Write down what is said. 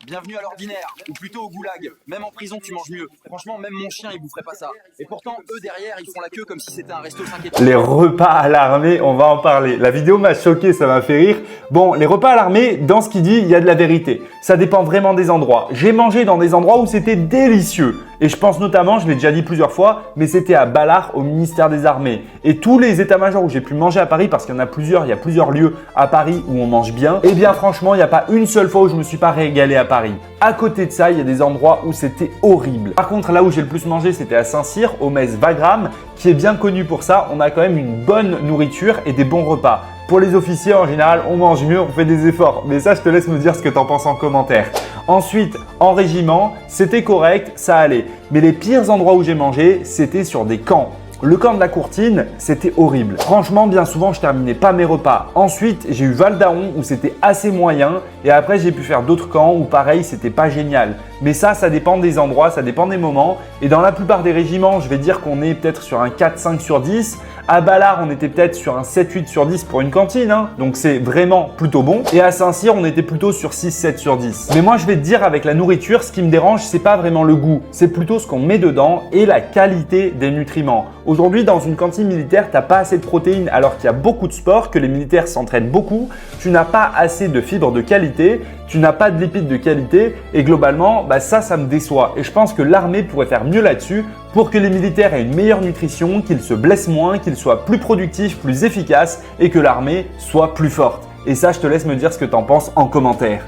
Bienvenue à l'ordinaire, ou plutôt au goulag. Même en prison, tu manges mieux. Franchement, même mon chien, il boufferait pas ça. Et pourtant, eux derrière, ils font la queue comme si c'était un resto 5 étoiles. Les repas à l'armée, on va en parler. La vidéo m'a choqué, ça m'a fait rire. Bon, les repas à l'armée, dans ce qu'il dit, il y a de la vérité. Ça dépend vraiment des endroits. J'ai mangé dans des endroits où c'était délicieux. Et je pense notamment, je l'ai déjà dit plusieurs fois, mais c'était à Ballard au ministère des Armées. Et tous les états-majors où j'ai pu manger à Paris, parce qu'il y en a plusieurs, il y a plusieurs lieux à Paris où on mange bien, eh bien franchement, il n'y a pas une seule fois où je me suis pas régalé à Paris. À côté de ça, il y a des endroits où c'était horrible. Par contre, là où j'ai le plus mangé, c'était à Saint-Cyr, au mess Wagram, qui est bien connu pour ça. On a quand même une bonne nourriture et des bons repas. Pour les officiers, en général, on mange mieux, on fait des efforts. Mais ça, je te laisse me dire ce que tu en penses en commentaire. Ensuite, en régiment, c'était correct, ça allait. Mais les pires endroits où j'ai mangé, c'était sur des camps. Le camp de la Courtine, c'était horrible. Franchement, bien souvent, je terminais pas mes repas. Ensuite, j'ai eu Val d'Aon où c'était assez moyen. Et après, j'ai pu faire d'autres camps où pareil, c'était pas génial. Mais ça dépend des endroits, ça dépend des moments. Et dans la plupart des régiments, je vais dire qu'on est peut-être sur un 4-5 sur 10. À Ballard, on était peut-être sur un 7-8 sur 10 pour une cantine. Donc, c'est vraiment plutôt bon. Et à Saint-Cyr, on était plutôt sur 6-7 sur 10. Mais moi, je vais te dire, avec la nourriture, ce qui me dérange, c'est pas vraiment le goût. C'est plutôt ce qu'on met dedans et la qualité des nutriments. Aujourd'hui, dans une cantine militaire, tu n'as pas assez de protéines alors qu'il y a beaucoup de sport, que les militaires s'entraînent beaucoup. Tu n'as pas assez de fibres de qualité, tu n'as pas de lipides de qualité et globalement, ça me déçoit. Et je pense que l'armée pourrait faire mieux là-dessus pour que les militaires aient une meilleure nutrition, qu'ils se blessent moins, qu'ils soient plus productifs, plus efficaces et que l'armée soit plus forte. Et ça, je te laisse me dire ce que tu en penses en commentaire.